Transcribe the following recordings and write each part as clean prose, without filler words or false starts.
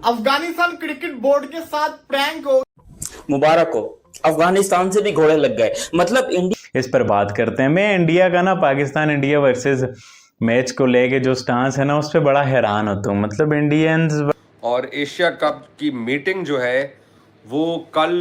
Afghanistan cricket board के साथ prank हो। मुबारक हो, अफगानिस्तान से भी घोड़े लग गए। मतलब इंडिया, इस पर बात करते हैं। मैं इंडिया का ना पाकिस्तान इंडिया वर्सेस मैच को लेके जो स्टांस है ना उस पर बड़ा हैरान होता हूँ। मतलब इंडियंस और एशिया कप की मीटिंग जो है वो कल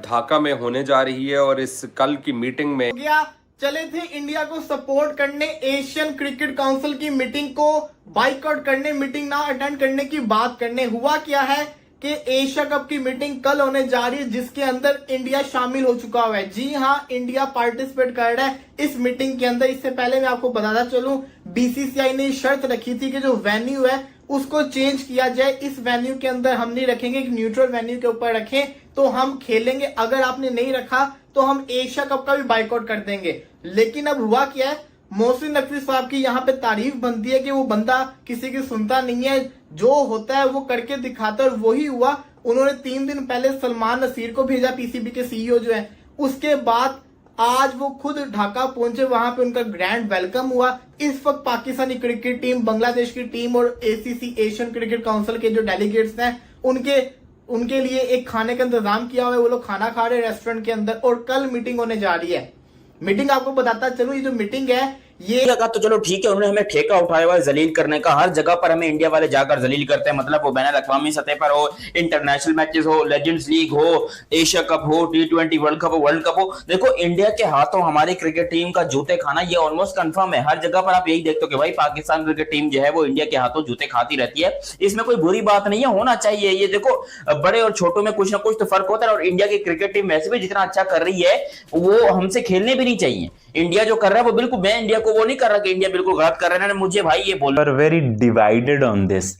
ढाका में होने जा रही है और इस कल की मीटिंग में गया चले थे इंडिया को सपोर्ट करने, एशियन क्रिकेट काउंसिल की मीटिंग को बाइकआउट करने, मीटिंग ना अटेंड करने की बात करने। हुआ क्या है कि एशिया कप की मीटिंग कल होने जा रही है जिसके अंदर इंडिया शामिल हो चुका हुआ है। जी हाँ, इंडिया पार्टिसिपेट कर रहा है इस मीटिंग के अंदर। इससे पहले मैं आपको बताता चलूं, बीसीसीआई ने शर्त रखी थी कि जो वेन्यू है उसको चेंज किया जाए। इस वेन्यू के अंदर हम नहीं रखेंगे, एक न्यूट्रल वेन्यू के ऊपर रखें तो हम खेलेंगे। अगर आपने नहीं रखा तो हम एशिया कप का भी बाइकआउट कर देंगे। लेकिन अब हुआ क्या है, मोहसिन नकवी साहब की यहाँ पे तारीफ बनती है कि वो बंदा किसी की सुनता नहीं है, जो होता है वो करके दिखाता है, और वही हुआ। उन्होंने 3 दिन पहले सलमान नसीर को भेजा, पीसीबी के सीईओ जो है। उसके बाद आज वो खुद ढाका पहुंचे, वहां पे उनका ग्रैंड वेलकम हुआ। इस वक्त पाकिस्तानी क्रिकेट टीम, बांग्लादेश की टीम और एसीसी एशियन क्रिकेट काउंसिल के जो डेलीगेट्स हैं उनके लिए एक खाने का इंतजाम किया हुआ है। वो लोग खाना खा रहे हैं रेस्टोरेंट के अंदर और कल मीटिंग होने जा रही है। मीटिंग आपको बताता चलूं, ये जो मीटिंग है ये का तो चलो ठीक है, उन्होंने हमें ठेका उठाया हुआ है जलील करने का। हर जगह पर हमें इंडिया वाले जाकर जलील करते हैं, मतलब वो बैनुल अक़वामी सतह पर हो, इंटरनेशनल मैचेस हो, लेजेंड्स लीग हो, एशिया कप हो, T20 वर्ल्ड कप हो। देखो, इंडिया के हाथों हमारी क्रिकेट टीम का जूते खाना ये ऑलमोस्ट कंफर्म है। हर जगह पर आप यही देखते हो कि भाई पाकिस्तान क्रिकेट टीम जो है वो इंडिया के हाथों जूते खाती रहती है। इसमें कोई बुरी बात नहीं है, होना चाहिए। ये देखो, बड़े और छोटों में कुछ ना कुछ तो फर्क होता है, और इंडिया की क्रिकेट टीम वैसे भी जितना अच्छा कर रही है वो हमसे खेलने भी नहीं चाहिए। इंडिया जो कर रहा है वो बिल्कुल, मैं इंडिया को वो नहीं कर रहा कि इंडिया बिल्कुल गलत कर रहे हैं। मुझे भाई ये बोल वेरी डिवाइडेड ऑन दिस।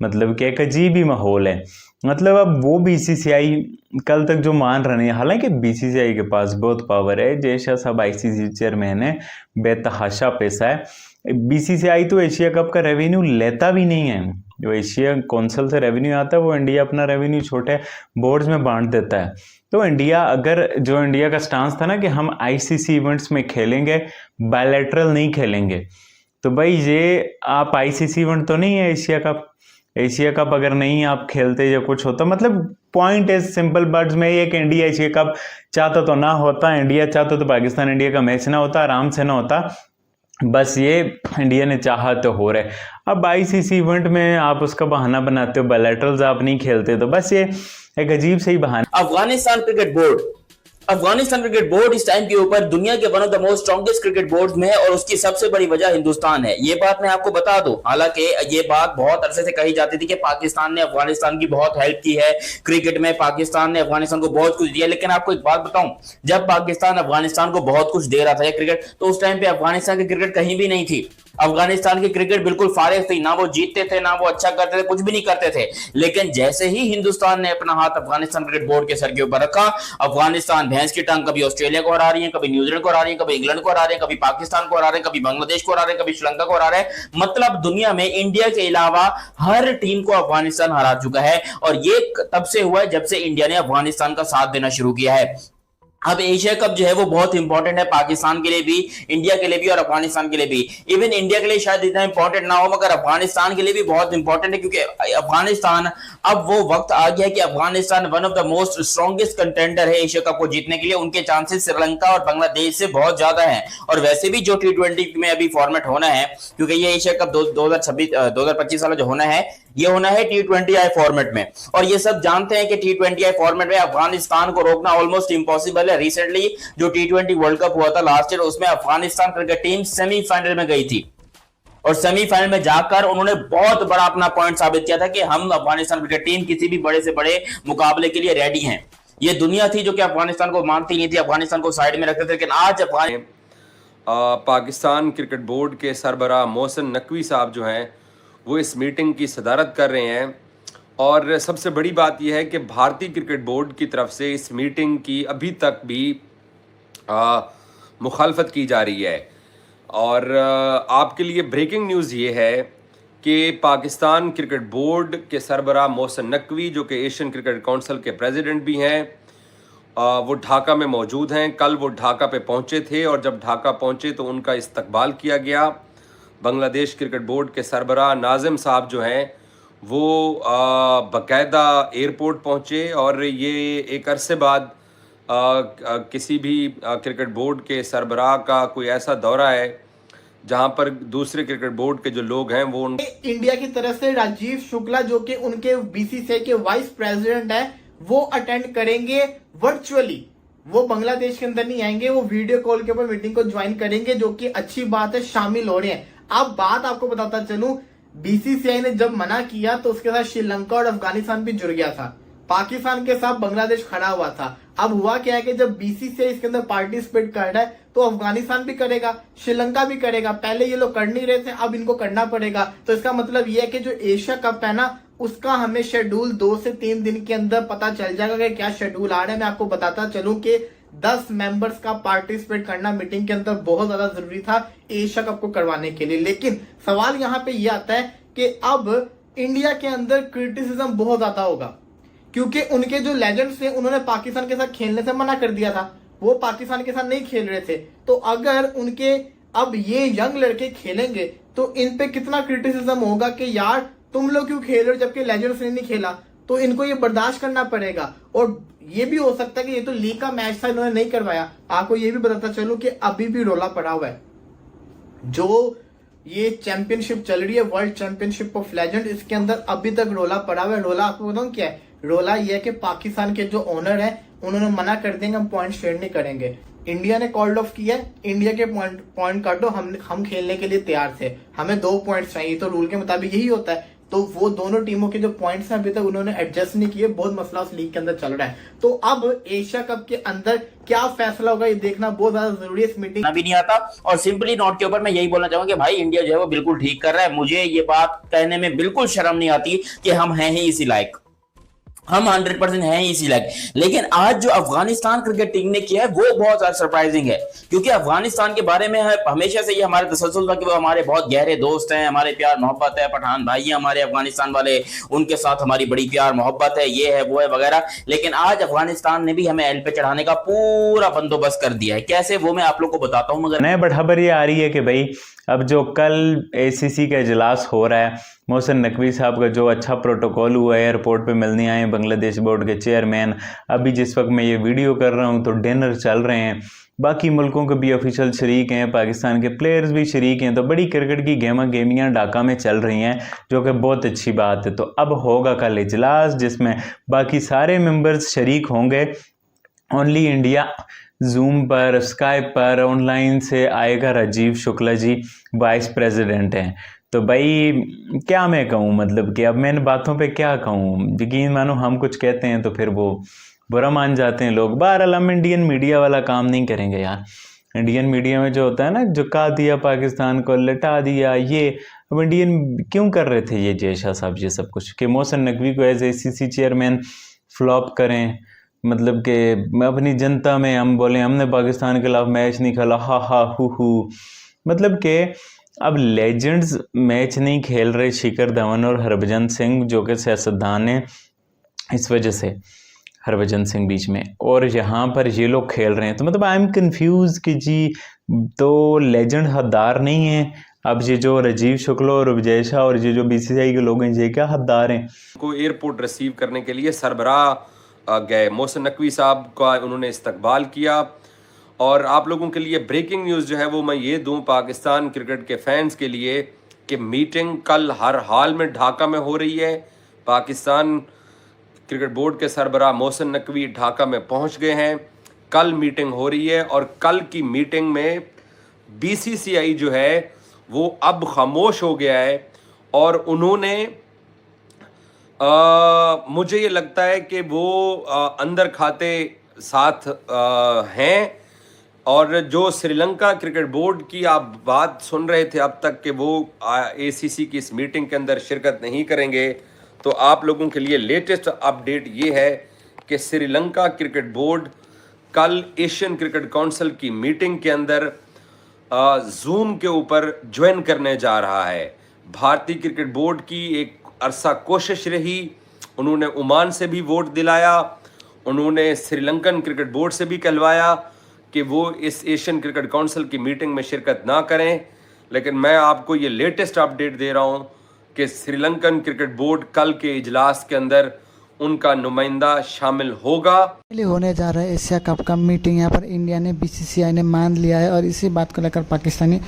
मतलब कि एक अजीब ही माहौल है। मतलब अब वो बीसीसीआई कल तक जो मान रहे हैं, हालांकि बीसीसीआई के पास बहुत पावर है, जय साहब आईसीसी चेयरमैन है, बेतहाशा पैसा है। बीसीसीआई तो एशिया कप का रेवेन्यू लेता भी नहीं है। जो एशिया काउंसिल से रेवेन्यू आता है वो इंडिया अपना रेवेन्यू छोटे बोर्ड्स में बांट देता है। तो इंडिया, अगर जो इंडिया का स्टांस था ना कि हम आईसीसी इवेंट्स में खेलेंगे, बायलैटरल नहीं खेलेंगे, तो भाई ये आप आईसीसी इवेंट तो नहीं है एशिया कप। एशिया कप अगर नहीं आप खेलते या कुछ होता, मतलब पॉइंट इज सिंपल वर्ड्स में ये कि इंडिया एशिया कप चाहता तो ना होता, इंडिया चाहता तो पाकिस्तान इंडिया का मैच ना होता, आराम से ना होता। बस ये इंडिया ने चाहा तो हो रहा है। अब आईसीसी इवेंट में आप उसका बहाना बनाते हो, बायलैटरल्स आप नहीं खेलते, तो बस ये एक अजीब से ही बहाना। अफगानिस्तान क्रिकेट बोर्ड इस टाइम के ऊपर दुनिया के one of the most strongest cricket board में है, और उसकी सबसे बड़ी वजह हिंदुस्तान है। ये बात मैं आपको बता दूं। हालांकि ये बात बहुत अरसे से कही जाती थी कि पाकिस्तान ने अफगानिस्तान की बहुत हेल्प की है क्रिकेट में, पाकिस्तान ने अफगानिस्तान को बहुत कुछ दिया। लेकिन आपको एक बात बताऊं, जब पाकिस्तान अफगानिस्तान को बहुत कुछ दे रहा था क्रिकेट, तो उस टाइम पे अफगानिस्तान की क्रिकेट कहीं भी नहीं थी। अफगानिस्तान की क्रिकेट बिल्कुल फारिग थी, ना वो जीतते थे, ना वो अच्छा करते थे, कुछ भी नहीं करते थे। लेकिन जैसे ही हिंदुस्तान ने अपना हाथ अफगानिस्तान क्रिकेट बोर्ड के सर के ऊपर रखा, अफगानिस्तान भैंस की टांग कभी ऑस्ट्रेलिया को हरा रही है, कभी न्यूजीलैंड को हरा रही है, कभी इंग्लैंड को हरा रहे हैं, कभी पाकिस्तान को हरा रहे हैं, कभी बांग्लादेश को हरा रहे हैं, कभी श्रीलंका को हरा रहे हैं। मतलब दुनिया में इंडिया के अलावा हर टीम को अफगानिस्तान हरा चुका है, और ये तब से हुआ है जब से इंडिया ने अफगानिस्तान का साथ देना शुरू किया है। अब एशिया कप जो है वो बहुत इंपॉर्टेंट है पाकिस्तान के लिए भी, इंडिया के लिए भी और अफगानिस्तान के लिए भी। इवन इंडिया के लिए शायद इतना इंपॉर्टेंट ना हो, मगर अफगानिस्तान के लिए भी बहुत इंपॉर्टेंट है, क्योंकि अफगानिस्तान, अब वो वक्त आ गया है कि Afghanistan one of the most strongest contender है एशिया कप को जीतने के लिए। उनके चांसेस श्रीलंका और बांग्लादेश से बहुत ज्यादा है। और वैसे भी जो T20 में अभी फॉर्मेट होना है, क्योंकि ये एशिया कप 2025 वाला जो होना है, ये होना है T20I फॉर्मेट में, और ये सब जानते हैं कि T20I फॉर्मेट में अफगानिस्तान को रोकना ऑलमोस्ट इम्पॉसिबल है। रिसेंटली जो T20 वर्ल्ड कप हुआ था लास्ट ईयर, उसमें अफगानिस्तान क्रिकेट टीम सेमीफाइनल में गई थी, और सेमीफाइनल में जाकर उन्होंने बहुत बड़ा अपना पॉइंट साबित किया था कि हम अफगानिस्तान क्रिकेट टीम किसी भी बड़े से बड़े मुकाबले के लिए रेडी हैं। ये दुनिया थी जो कि अफगानिस्तान को मानती नहीं थी, अफगानिस्तान को साइड में रखते थे। लेकिन आज पाकिस्तान क्रिकेट बोर्ड के सरबराह मोहसिन नकवी साहब जो हैं वो इस मीटिंग की सदारत कर रहे हैं, और सबसे बड़ी बात यह है कि भारतीय क्रिकेट बोर्ड की तरफ से इस मीटिंग की अभी तक भी मुखालफत की जा रही है। और आपके लिए ब्रेकिंग न्यूज़ ये है कि पाकिस्तान क्रिकेट बोर्ड के सरबराह मोहसिन नकवी, जो कि एशियन क्रिकेट काउंसिल के प्रेसिडेंट भी हैं, वो ढाका में मौजूद हैं। कल वो ढाका पे पहुंचे थे, और जब ढाका पहुंचे तो उनका इस्तकबाल किया गया। बांग्लादेश क्रिकेट बोर्ड के सरबराह नाजिम साहब जो हैं वो बाकायदा एयरपोर्ट पहुंचे और ये एक अरसे बाद किसी भी क्रिकेट बोर्ड के सरबराह का कोई ऐसा दौरा है जहां पर दूसरे क्रिकेट बोर्ड के जो लोग हैं वो इंडिया की तरफ से राजीव शुक्ला जो कि उनके बीसीसीआई के वाइस प्रेसिडेंट है वो अटेंड करेंगे वर्चुअली। वो बांग्लादेश के अंदर नहीं आएंगे, वो वीडियो कॉल के ऊपर मीटिंग को ज्वाइन करेंगे, जो कि अच्छी बात है, शामिल हो रहे हैं। अब बात आपको बताता चलूं, बीसीसीआई ने जब मना किया तो उसके साथ श्रीलंका और अफगानिस्तान भी जुड़ गया था, पाकिस्तान के साथ बांग्लादेश खड़ा हुआ था। अब हुआ क्या है कि जब बीसीसीआई इसके अंदर पार्टिसिपेट कर रहा है तो अफगानिस्तान भी करेगा, श्रीलंका भी करेगा। पहले ये लोग कर नहीं रहे थे, अब इनको करना पड़ेगा। तो इसका मतलब ये है कि जो एशिया कप है ना, उसका हमें शेड्यूल 2 से 3 दिन के अंदर पता चल जाएगा कि क्या शेड्यूल आ रहा है। मैं आपको बताता चलूं कि 10 मेंबर्स का पार्टिसिपेट करना मीटिंग के अंदर बहुत ज्यादा जरूरी था एशिया कप को करवाने के लिए। लेकिन सवाल यहाँ पे ये आता है कि अब इंडिया के अंदर क्रिटिसिज्म बहुत ज्यादा होगा, क्योंकि उनके जो लेजेंड्स थे उन्होंने पाकिस्तान के साथ खेलने से मना कर दिया था, वो पाकिस्तान के साथ नहीं खेल रहे थे। तो अगर उनके अब ये यंग लड़के खेलेंगे तो इन पे कितना क्रिटिसिज्म होगा कि यार तुम लोग क्यों खेल रहे हो जबकि लेजेंड्स ने नहीं खेला। तो इनको ये बर्दाश्त करना पड़ेगा। और ये भी हो सकता है कि ये तो लीग का मैच था, इन्होंने नहीं करवाया। आपको ये भी बताता चलूं कि अभी भी रोला पड़ा हुआ है, जो ये चैंपियनशिप चल रही है, वर्ल्ड चैंपियनशिप ऑफ लेजेंड, इसके अंदर अभी तक रोला पड़ा हुआ है। रोला आपको बताऊं क्या है? रोला ये है कि पाकिस्तान के जो ओनर है उन्होंने मना कर देंगे, हम पॉइंट शेयर नहीं करेंगे। इंडिया ने कॉल्ड ऑफ किया, इंडिया के पॉइंट काटो, हम खेलने के लिए तैयार थे, हमें 2 पॉइंट चाहिए। तो रूल के मुताबिक यही होता है। तो वो दोनों टीमों के जो पॉइंट्स हैं अभी तक उन्होंने एडजस्ट नहीं किए, बहुत मसला उस लीग के अंदर चल रहा है। तो अब एशिया कप के अंदर क्या फैसला होगा ये देखना बहुत ज्यादा जरूरी है। इस मीटिंग भी नहीं आता। और सिंपली नोट के ऊपर मैं यही बोलना चाहूंगा कि भाई इंडिया जो है वो बिल्कुल ठीक कर रहा है। मुझे ये बात कहने में बिल्कुल शर्म नहीं आती कि हम हैं ही इसी लायक, हम 100% हैं ही इसी लायक। लेकिन आज जो अफगानिस्तान क्रिकेट टीम ने किया है वो बहुत ज्यादा सरप्राइजिंग है, क्योंकि अफगानिस्तान के बारे में हमेशा से ये हमारे तसल्सल था कि वो हमारे बहुत गहरे दोस्त हैं, हमारे प्यार मोहब्बत है, पठान भाई हैं हमारे अफगानिस्तान वाले, उनके साथ हमारी बड़ी प्यार मोहब्बत है, ये है वो है वगैरह। लेकिन आज अफगानिस्तान ने भी हमें एल पे चढ़ाने का पूरा बंदोबस्त कर दिया है। कैसे, वो मैं आप लोग को बताता हूँ। मगर नए बढ़ाबर ये आ रही है कि भाई अब जो कल एसीसी का इजलास हो रहा है, मोहसिन नकवी साहब का जो अच्छा प्रोटोकॉल हुआ है, एयरपोर्ट पे मिलने आए बांग्लादेश बोर्ड के चेयरमैन। अभी जिस वक्त मैं ये वीडियो कर रहा हूँ तो डिनर चल रहे हैं, बाकी मुल्कों के भी ऑफिशियल शरीक हैं, पाकिस्तान के प्लेयर्स भी शरीक हैं। तो बड़ी क्रिकेट की गेमियाँ ढाका में चल रही हैं, जो कि बहुत अच्छी बात है। तो अब होगा कल इजलास जिसमें बाकी सारे मेंबर्स शरीक होंगे। ओनली इंडिया जूम पर, स्काइप पर, ऑनलाइन से आएगा राजीव शुक्ला जी, वाइस प्रेसिडेंट हैं। तो भाई क्या मैं कहूँ, मतलब कि अब मैं इन बातों पे क्या कहूँ। यकीन मानो हम कुछ कहते हैं तो फिर वो बुरा मान जाते हैं लोग। बहरहाल हम इंडियन मीडिया वाला काम नहीं करेंगे यार। इंडियन मीडिया में जो होता है ना, झुका दिया पाकिस्तान को, लटा दिया, ये अब इंडियन क्यों कर रहे थे ये जयशाह साहब ये सब कुछ, कि मोहसिन नकवी को एज एसीसी चेयरमैन फ्लॉप करें। मतलब कि अपनी जनता में हम बोलें हमने पाकिस्तान के खिलाफ मैच नहीं खेला, हा हा हु। मतलब कि अब लेजेंड्स मैच नहीं खेल रहे, शिखर धवन और हरभजन सिंह जो कि सियासतदान हैं, इस वजह से हरभजन सिंह बीच में, और यहाँ पर ये लोग खेल रहे हैं। तो मतलब आई एम कन्फ्यूज कि जी तो लेजेंड हकदार नहीं है। अब ये जो राजीव शुक्ला और विजय शाह और ये जो बीसीसीआई के लोग हैं ये क्या हकदार हैं? को एयरपोर्ट रिसीव करने के लिए सरबराह गए, मोहसिन नकवी साहब का उन्होंने इस्तकबाल किया। और आप लोगों के लिए ब्रेकिंग न्यूज़ जो है वो मैं ये दूं पाकिस्तान क्रिकेट के फैंस के लिए कि मीटिंग कल हर हाल में ढाका में हो रही है। पाकिस्तान क्रिकेट बोर्ड के सरबराह मोहसिन नकवी ढाका में पहुंच गए हैं। कल मीटिंग हो रही है और कल की मीटिंग में बीसीसीआई जो है वो अब खामोश हो गया है और उन्होंने मुझे ये लगता है कि वो अंदर खाते साथ हैं। और जो श्रीलंका क्रिकेट बोर्ड की आप बात सुन रहे थे अब तक कि वो एसीसी की इस मीटिंग के अंदर शिरकत नहीं करेंगे, तो आप लोगों के लिए लेटेस्ट अपडेट ये है कि श्रीलंका क्रिकेट बोर्ड कल एशियन क्रिकेट काउंसिल की मीटिंग के अंदर जूम के ऊपर ज्वाइन करने जा रहा है। भारतीय क्रिकेट बोर्ड की एक अरसा कोशिश रही, उन्होंने ओमान से भी वोट दिलाया, उन्होंने श्रीलंकन क्रिकेट बोर्ड से भी कहलवाया कि वो इस एशियन क्रिकेट काउंसिल की मीटिंग में शिरकत ना करें। लेकिन मैं आपको ये लेटेस्ट अपडेट दे रहा हूँ कि श्रीलंकन क्रिकेट बोर्ड कल के इजलास के अंदर उनका नुमाइंदा शामिल होगा। पहले होने जा रहा है एशिया कप का मीटिंग, यहाँ पर इंडिया ने बीसीसीआई ने मान लिया है और इसी बात को लेकर पाकिस्तानी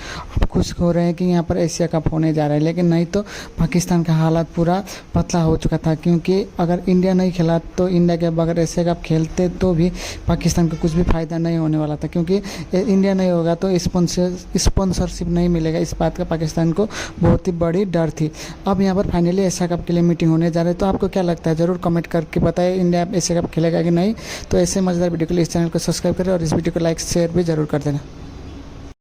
खुश हो रहे हैं कि यहाँ पर एशिया कप होने जा रहा है। लेकिन नहीं तो पाकिस्तान का हालात पूरा पतला हो चुका था, क्योंकि अगर इंडिया नहीं खेला तो इंडिया के बगैर एशिया कप खेलते तो भी पाकिस्तान को कुछ भी फ़ायदा नहीं होने वाला था, क्योंकि इंडिया नहीं होगा तो स्पॉन्सरशिप नहीं मिलेगा। इस बात का पाकिस्तान को बहुत ही बड़ी डर थी। अब यहाँ पर फाइनली एशिया कप के लिए मीटिंग होने जा रही है। तो आपको क्या लगता है, ज़रूर कमेंट करके बताएं इंडिया एशिया कप खेलेगा कि नहीं। तो ऐसे मजेदार वीडियो के लिए इस चैनल को सब्सक्राइब करें और इस वीडियो को लाइक शेयर भी जरूर कर देना।